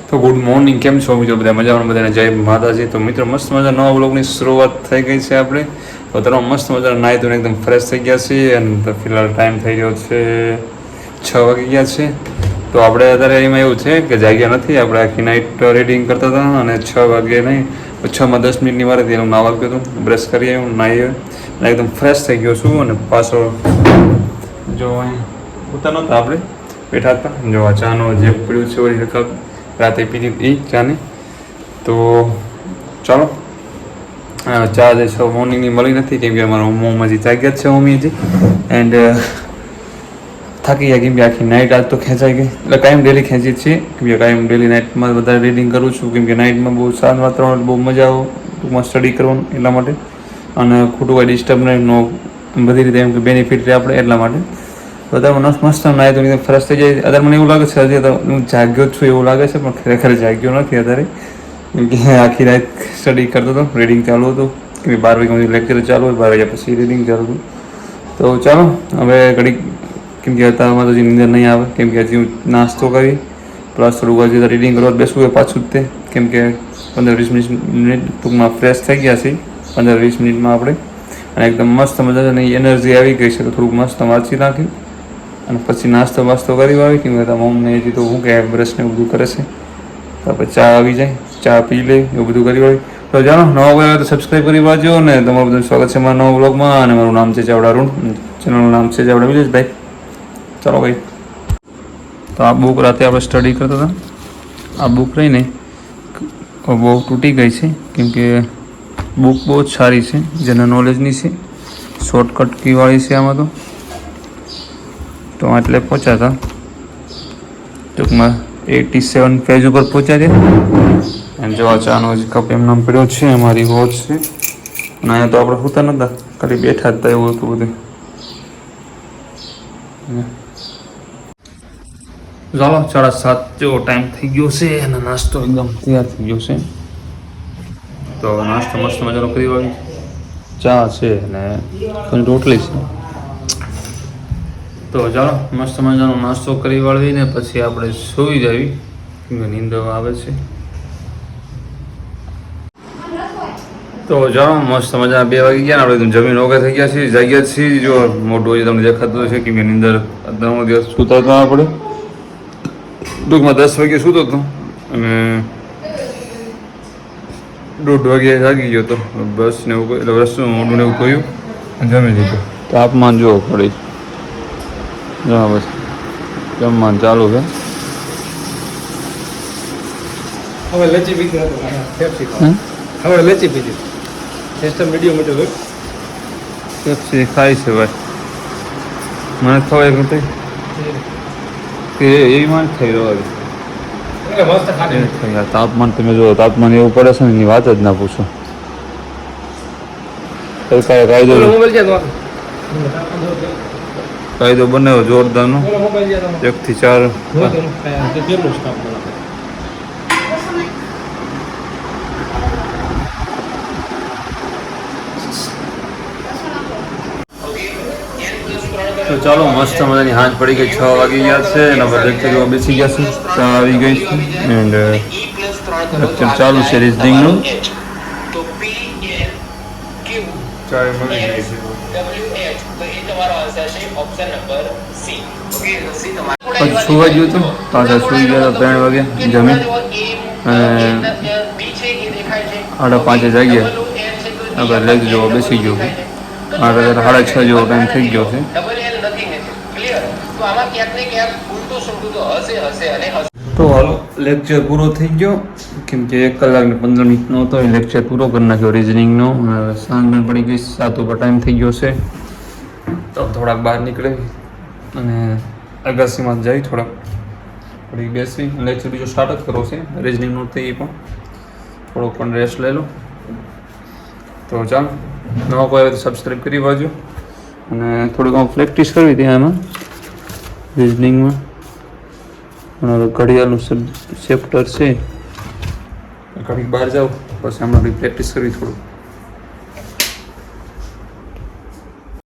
તો good morning, કેમ છો મિત્રો? બધા મજામાં? બધાને જય માતાજી. તો મિત્રો મસ્ત મજા નવા બ્લોગની શરૂઆત થઈ ગઈ છે આપણે. તો તમે મસ્ત મજા નાહી ધોઈને એકદમ ફ્રેશ થઈ ગયા છીએ અને તો ફિલહાલ ટાઈમ થઈ ગયો છે 6 વાગી ગયા છે. તો આપણે અત્યારે એમાં એવું છે કે જાગ્યા નથી, આપણે આખી નાઇટ રીડિંગ કરતા હતા અને 6 વાગે નહીં 6માં 10 મિનિટની વાર હતી, એનું નાવા ગયું હતું, બ્રશ કરી આવ્યું, નાહી અને એકદમ ફ્રેશ થઈ ગયો છું. અને પાછો જો અહીં ઉતા નહોતા આપણે બેઠા હતા, જો આ ચાનો જે પીળું છે વળી કપ રાતે પીધી હતી ચાની. તો ચાલો, ચા જે છે મોર્નિંગની મળી નથી કેમ કે અમારા મોમ હજી જાગ્યા જ છે મમ્મી હજી. એન્ડ થાકી ગયા કેમ કે આખી નાઇટ આજ તો ખેંચાઈ ગઈ. એટલે કાયમ ડેલી ખેંચી જ છીએ કેમ કે કાયમ ડેલી નાઇટમાં વધારે રીડિંગ કરું છું કેમ કે નાઇટમાં બહુ શાંત વાતાવરણ, બહુ મજા આવે ટૂંકમાં સ્ટડી કરવાનું એટલા માટે. અને ખોટું કાંઈ ડિસ્ટર્બ નહીં, નો બધી રીતે એમ કે બેનિફિટ રહે આપણે એટલા માટે. તો તમે મસ્ત નાહી તો ફ્રેશ થઈ જાય. અત્યારે મને એવું લાગે છે હજી તો હું જાગ્યો જ છું એવું લાગે છે, પણ ખરેખર જાગ્યો નથી અત્યારે કેમ કે આખી રાત સ્ટડી કરતો હતો, રીડિંગ ચાલુ હતું કેમ કે 12 વાગ્યા લેક્ચર ચાલુ હોય, 12 વાગ્યા પછી રીડિંગ ચાલુ હતું. તો ચાલો હવે ઘડીક કેમ કે અત્યારમાં તો હજી નીંદર નહીં આવે કેમ કે હજી હું નાસ્તો કરી પ્લસ થોડુંક હજી રીડિંગ કરવા બેસવું હોય પાછું જ તે કેમ કે 15-20 મિનિટ ટૂંકમાં ફ્રેશ થઈ ગયા છે 15-20 મિનિટમાં આપણે. અને એકદમ મસ્ત મજાની એનર્જી આવી ગઈ છે તો થોડુંક મસ્ત વાંચી નાખી અને પછી નાસ્તો વાસ્તો કરી આવી કેમ કે મમ્મી હજી તો શું કે બ્રશને એવું બધું કરે છે. તો આપણે ચા આવી જાય, ચા પી લે, એવું બધું કરી વાળી. તો ચાલો, નવા હોય તો સબસ્ક્રાઈબ કરી વાંચો અને તમારું બધું સ્વાગત છે મારા નવા બ્લોગમાં. અને મારું નામ છે ચાવડા અરુણ, ચેનલનું નામ છે ચાવડા વિલેજભાઈ. ચાલો ભાઈ, તો આ બુક રાતે આપણે સ્ટડી કરતા હતા. આ બુક રહીને બહુ તૂટી ગઈ છે કેમ કે બુક બહુ જ સારી છે, જેના નોલેજની છે, શોર્ટકટ કીવાળી છે આમાં. તો એટલે પહોંચ્યા હતા ટૂંકમાં 87 પેજ ઉપર પહોંચ્યા છે. અને જો આ ચાનો હજી કપ એમ નામ પડ્યો છે, અમારી વોચ છે. અને અહીંયા તો આપણે હોતા નહોતા, ખાલી બેઠા જ હતા એવું હતું બધું. ચાલો 7:30 જેવો ટાઈમ થઈ ગયો છે અને નાસ્તો એકદમ તૈયાર થઈ ગયો છે. તો નાસ્તો મસ્ત મજાનો કરી વાળી, ચા છે અને રોટલી છે. તો ચાલો મસ્ત મજાનો નાસ્તો કરી વાળવીને પછી આપણે સૂઈ જવી કેમ કે નીંદર આવે છે. તો ચાલો મસ્ત મજા 2 વાગી ગયા ને આપણે જમીન ઓકે થઈ ગયા છીએ, જાગ્યા છીએ. જો મોટું હજી તમને દેખાતું છે કેમ કે નીંદર અત્યારનો દિવસ સૂતા હતા આપણે ટૂંકમાં 10 વાગે સૂતો હતો અને 1:30 વાગે જાગી ગયો હતો. બસ ને એવું એટલે રસ્તું મોઢું ને એવું કહ્યું જમી લીધું. તાપમાન જોવો પડી હા બસ જમવાનું ચાલુ છે. હવે લચી પીધી હવે લચી પીધી સિસ્ટમ વિડીયો માટે પેપ્સી ખાય છે ભાઈ, મને ખવાય નથી કે એવી માં ખાઈ રહ્યો. તાપમાન તમે જો તાપમાન એવું પડે છે ને એની વાત જ ના પૂછો. કાયદો બનાવ્યો જોરદારનો 1 થી 4. તો ચાલો મસ્ત મજાની હાંજ પડી ગઈ, 6 વાગી ગયા છે અને આપણે લેક્ચરમાં બેસી ગયા છે. ચા આવી ગઈ છે એન્ડ લેક્ચર ચાલુ છે રીઝનિંગનું. ચા મળી ગઈ છે. પછી સુવા ગયું હતું, પાછા સુઈ ગયા હતા 3 વાગે જમીન અને 5:30 જાગ્યા. આપણે લેક્ચર જોવા બેસી ગયો છું. આપણે 6:30 જેવો ટાઈમ થઈ ગયો છે. તો હાલો લેક્ચર પૂરો થઈ ગયો કેમ કે 1 કલાક ને 15 મિનિટનો હતો એ લેક્ચર પૂરો કરી નાખ્યો રીઝનિંગનો. સાંજ પણ પડી ગઈ, 7 ઉપર ટાઈમ થઈ ગયો છે. તો થોડાક બહાર નીકળે અને અગાસીમાં જઈ થોડીક બેસી લેક્ચર બીજો સ્ટાર્ટ જ કરવો છે રીઝનિંગનો, તે પણ થોડોક પણ રેસ્ટ લઈ લો. તો ચાલો, નવા કોઈ તો સબસ્ક્રાઈબ કરી વાંચો અને થોડીક પ્રેક્ટિસ કરવી હતી એમાં રીઝનિંગમાં. પણ ઘડિયાળનું ચેપ્ટર છે, ઘડીક બહાર જાઓ પછી હમણાં પ્રેક્ટિસ કરવી થોડું.